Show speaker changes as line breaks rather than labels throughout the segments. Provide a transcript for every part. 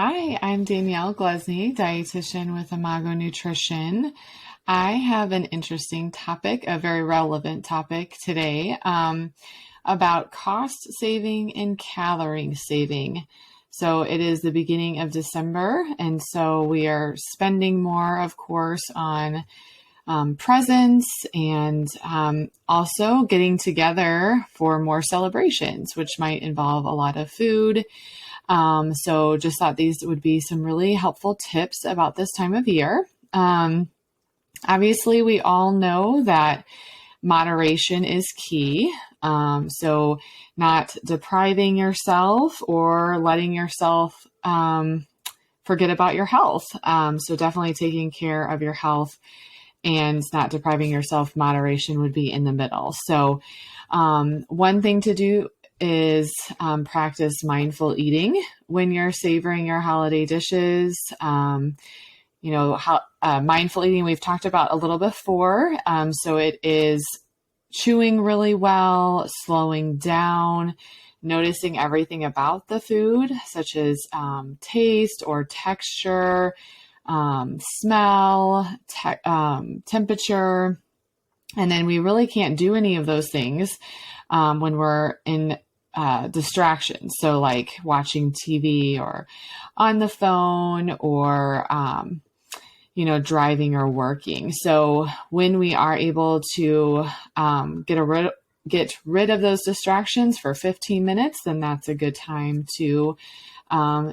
Hi, I'm Danielle Glesney, dietitian with Imago Nutrition. I have an interesting topic, a very relevant topic today, about cost saving and calorie saving. So it is the beginning of December, and so we are spending more, of course, on presents and also getting together for more celebrations, which might involve a lot of food. So just thought these would be some really helpful tips about this time of year. Obviously, we all know that moderation is key. So not depriving yourself or letting yourself forget about your health. So definitely taking care of your health and not depriving yourself. Moderation would be in the middle. So one thing to do is practice mindful eating when you're savoring your holiday dishes. Mindful eating we've talked about a little before. So it is chewing really well, slowing down, noticing everything about the food, such as taste or texture, smell, temperature. And then we really can't do any of those things when we're in distractions. So like watching TV or on the phone or, driving or working. So when we are able to get rid of those distractions for 15 minutes, then that's a good time to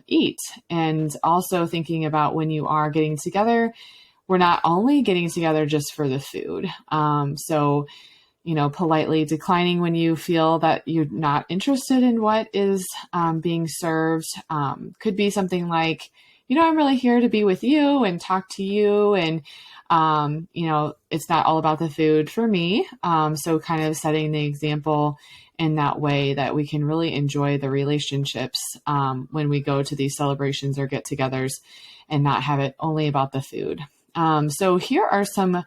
eat. And also thinking about when you are getting together, we're not only getting together just for the food. Politely declining when you feel that you're not interested in what is being served. Could be something like, I'm really here to be with you and talk to you. And, it's not all about the food for me. So kind of setting the example in that way that we can really enjoy the relationships when we go to these celebrations or get-togethers and not have it only about the food. So here are some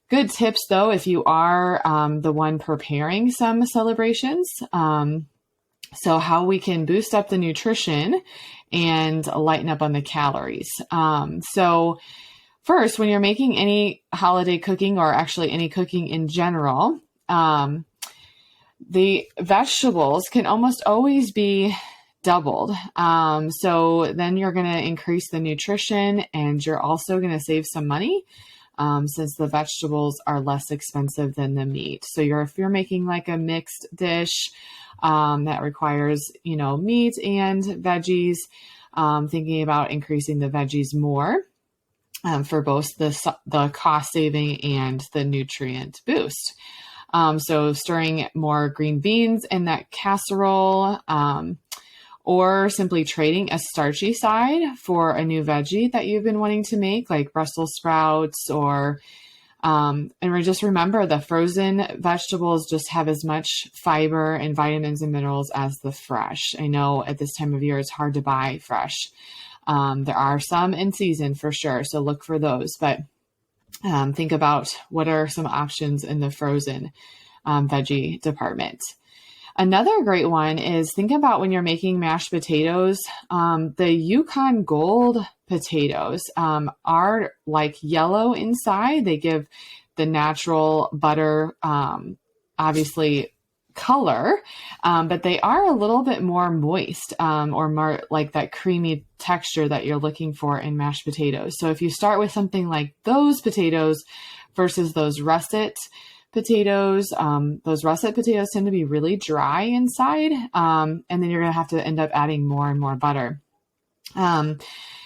good tips, though, if you are the one preparing some celebrations. So how we can boost up the nutrition and lighten up on the calories. So first, when you're making any holiday cooking or actually any cooking in general, the vegetables can almost always be doubled. So then you're going to increase the nutrition and you're also going to save some money. Since the vegetables are less expensive than the meat. So if you're making like a mixed dish that requires, meat and veggies, thinking about increasing the veggies more for both the cost saving and the nutrient boost. So stirring more green beans in that casserole, or simply trading a starchy side for a new veggie that you've been wanting to make, like Brussels sprouts and just remember the frozen vegetables just have as much fiber and vitamins and minerals as the fresh. I know at this time of year, it's hard to buy fresh. There are some in season for sure, so look for those, but think about what are some options in the frozen veggie department. Another great one is think about when you're making mashed potatoes. The Yukon Gold potatoes are like yellow inside. They give the natural butter, obviously, color, but they are a little bit more moist or more like that creamy texture that you're looking for in mashed potatoes. So if you start with something like those potatoes versus those russet potatoes, those russet potatoes tend to be really dry inside, and then you're going to have to end up adding more and more butter.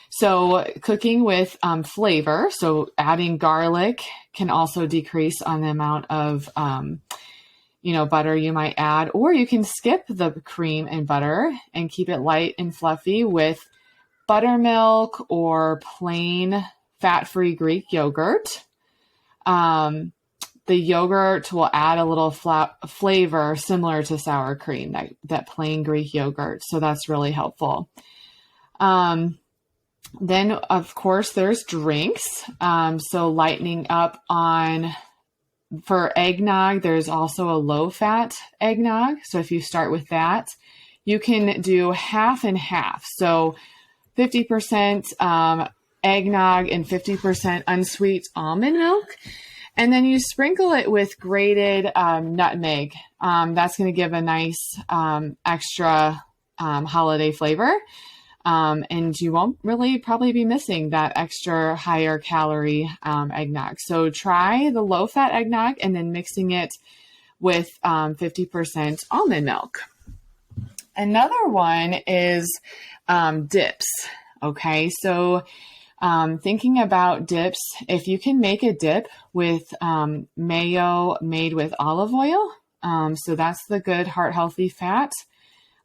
So cooking with flavor, so adding garlic can also decrease on the amount of butter you might add, or you can skip the cream and butter and keep it light and fluffy with buttermilk or plain fat-free Greek yogurt. The yogurt will add a little flavor similar to sour cream, that plain Greek yogurt. So that's really helpful. Then, of course, there's drinks. So lightening up for eggnog, there's also a low-fat eggnog. So if you start with that, you can do half and half. So 50% eggnog and 50% unsweet almond milk. And then you sprinkle it with grated nutmeg. That's going to give a nice extra holiday flavor. And you won't really probably be missing that extra higher calorie eggnog. So try the low fat eggnog and then mixing it with 50% almond milk. Another one is dips. Okay, so thinking about dips, if you can make a dip with mayo made with olive oil, so that's the good heart healthy fat.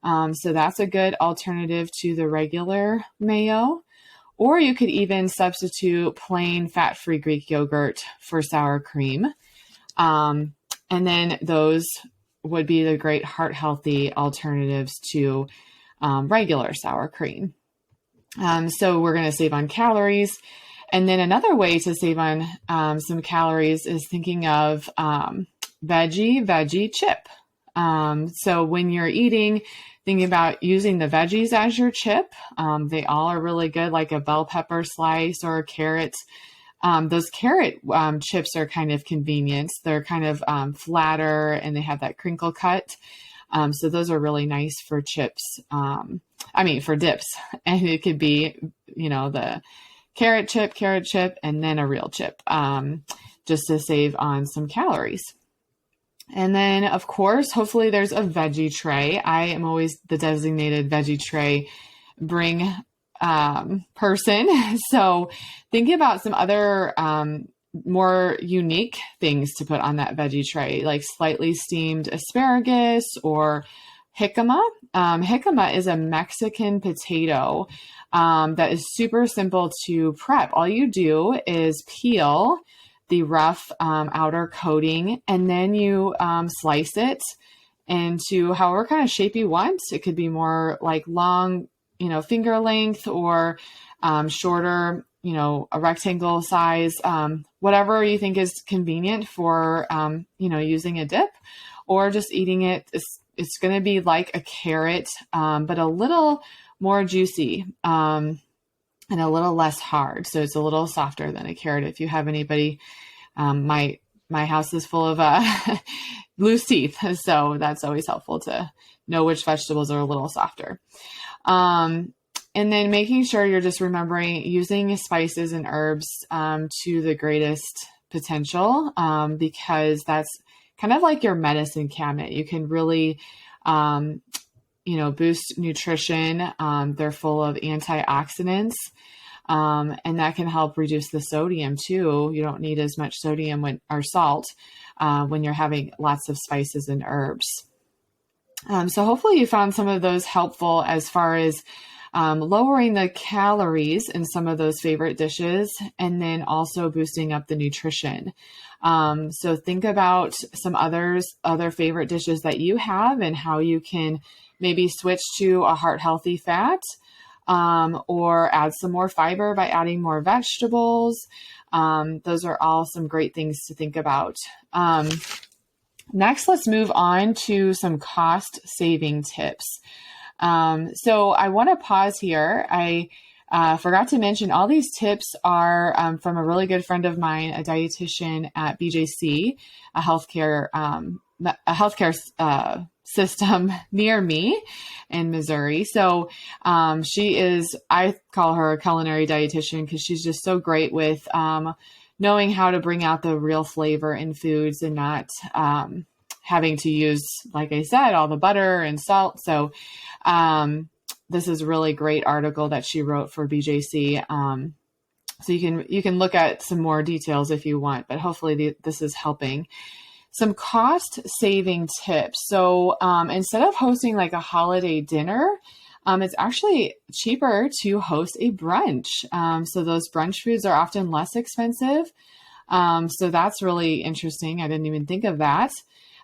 So that's a good alternative to the regular mayo. Or you could even substitute plain fat-free Greek yogurt for sour cream. And then those would be the great heart healthy alternatives to regular sour cream. So we're going to save on calories. And then another way to save on some calories is thinking of veggie chip. So when you're eating, thinking about using the veggies as your chip. They all are really good, like a bell pepper slice or a carrot. Those carrot chips are kind of convenient. They're kind of flatter and they have that crinkle cut. So those are really nice for chips. For dips. And it could be, the carrot chip, and then a real chip, just to save on some calories. And then, of course, hopefully there's a veggie tray. I am always the designated veggie tray bring person. So thinking about some other more unique things to put on that veggie tray, like slightly steamed asparagus or jicama. Jicama is a Mexican potato that is super simple to prep. All you do is peel the rough outer coating, and then you slice it into however kind of shape you want. It could be more like long, finger length, or shorter, a rectangle size, whatever you think is convenient for, using a dip, or just eating it. It's going to be like a carrot, but a little more juicy and a little less hard. So it's a little softer than a carrot. If you have anybody, my house is full of loose teeth. So that's always helpful to know which vegetables are a little softer. And then making sure you're just remembering using spices and herbs to the greatest potential, because that's kind of like your medicine cabinet. You can really, boost nutrition. They're full of antioxidants, and that can help reduce the sodium too. You don't need as much sodium or salt when you're having lots of spices and herbs. So hopefully you found some of those helpful as far as lowering the calories in some of those favorite dishes, and then also boosting up the nutrition. So think about some other favorite dishes that you have and how you can maybe switch to a heart healthy fat, or add some more fiber by adding more vegetables. Those are all some great things to think about. Next, let's move on to some cost saving tips. So I want to pause here. I forgot to mention all these tips are from a really good friend of mine, a dietitian at BJC, a healthcare system near me in Missouri. So I call her a culinary dietitian because she's just so great with knowing how to bring out the real flavor in foods and not having to use, like I said, all the butter and salt. So this is a really great article that she wrote for BJC. So you can look at some more details if you want, but hopefully this is helping. Some cost saving tips. So instead of hosting like a holiday dinner, it's actually cheaper to host a brunch. So those brunch foods are often less expensive. So that's really interesting. I didn't even think of that.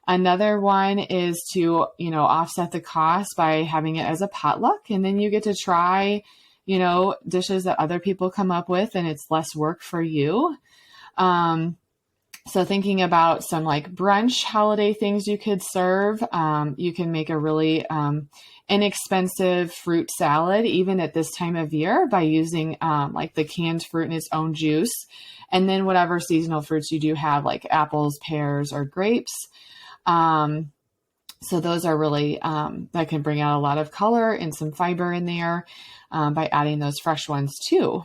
Another one is to, offset the cost by having it as a potluck, and then you get to try, dishes that other people come up with, and it's less work for you. So thinking about some like brunch holiday things you could serve, you can make a really inexpensive fruit salad, even at this time of year, by using like the canned fruit in its own juice. And then whatever seasonal fruits you do have, like apples, pears, or grapes. So those are really, that can bring out a lot of color and some fiber in there by adding those fresh ones too.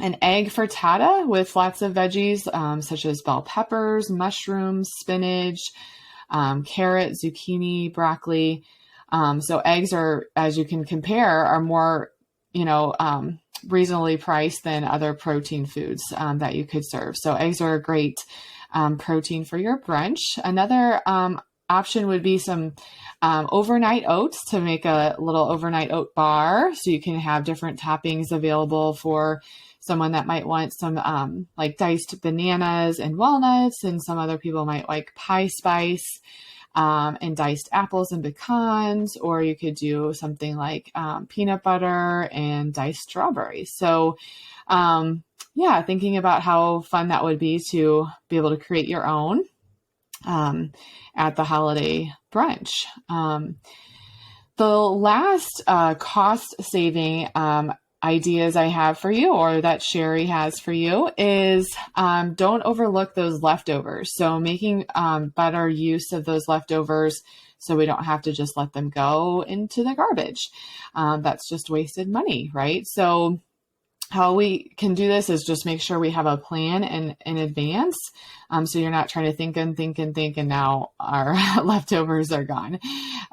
An egg frittata with lots of veggies, such as bell peppers, mushrooms, spinach, carrot, zucchini, broccoli. So eggs are, as you can compare, are more, reasonably priced than other protein foods that you could serve. So eggs are a great protein for your brunch. Another option would be some overnight oats to make a little overnight oat bar. So you can have different toppings available for someone that might want some like diced bananas and walnuts, and some other people might like pie spice and diced apples and pecans, or you could do something like peanut butter and diced strawberries. So thinking about how fun that would be to be able to create your own at the holiday brunch. The last cost saving ideas I have for you, or that Sherry has for you, is don't overlook those leftovers. So making better use of those leftovers so we don't have to just let them go into the garbage. That's just wasted money, right? So how we can do this is just make sure we have a plan in advance. So you're not trying to think, and now our leftovers are gone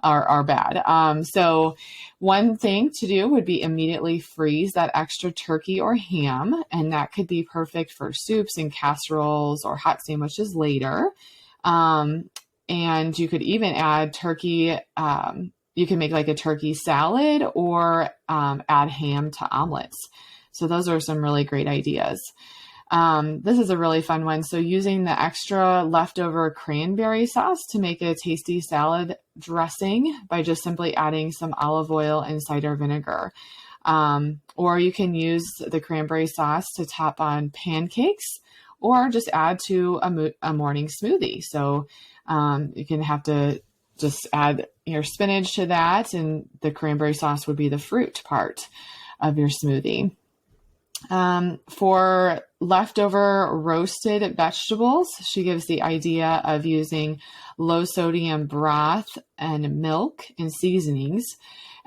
or are bad. So one thing to do would be immediately freeze that extra turkey or ham, and that could be perfect for soups and casseroles or hot sandwiches later. And you could even add turkey. You can make like a turkey salad or add ham to omelets. So those are some really great ideas. This is a really fun one. So using the extra leftover cranberry sauce to make a tasty salad dressing by just simply adding some olive oil and cider vinegar. Or you can use the cranberry sauce to top on pancakes, or just add to a morning smoothie. So you can have to just add your spinach to that, and the cranberry sauce would be the fruit part of your smoothie. For leftover roasted vegetables, she gives the idea of using low sodium broth and milk and seasonings,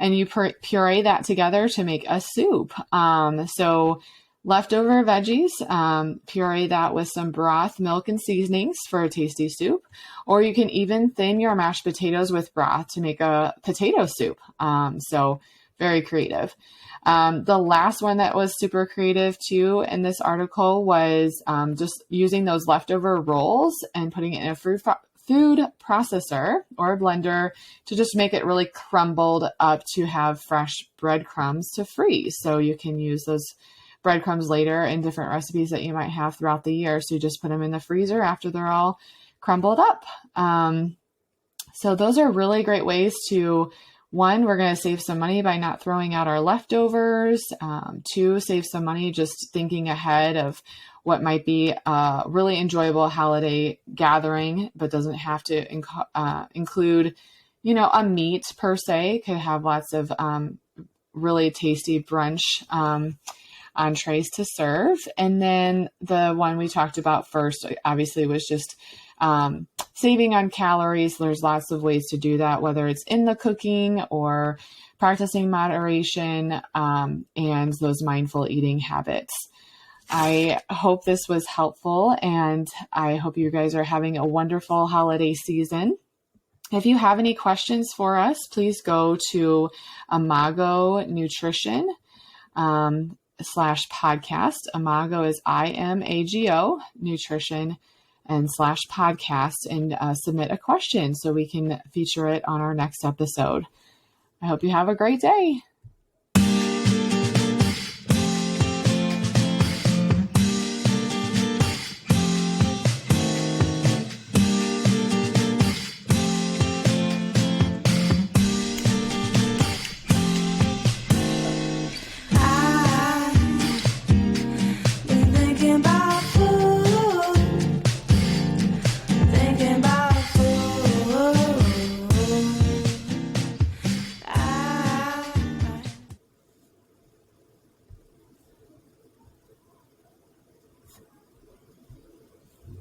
and you puree that together to make a soup. So leftover veggies, puree that with some broth, milk, and seasonings for a tasty soup, or you can even thin your mashed potatoes with broth to make a potato soup. So very creative. The last one that was super creative too in this article was just using those leftover rolls and putting it in a food processor or a blender to just make it really crumbled up to have fresh breadcrumbs to freeze. So you can use those breadcrumbs later in different recipes that you might have throughout the year. So you just put them in the freezer after they're all crumbled up. So those are really great ways to, one, we're going to save some money by not throwing out our leftovers. Two, save some money just thinking ahead of what might be a really enjoyable holiday gathering, but doesn't have to include, a meat per se. Could have lots of really tasty brunch entrees to serve. And then the one we talked about first, obviously, was just saving on calories. There's lots of ways to do that, whether it's in the cooking or practicing moderation and those mindful eating habits. I hope this was helpful, and I hope you guys are having a wonderful holiday season. If you have any questions for us, please go to Imago Nutrition /podcast. Imago is IMAGO Nutrition and /podcast, and submit a question so we can feature it on our next episode. I hope you have a great day.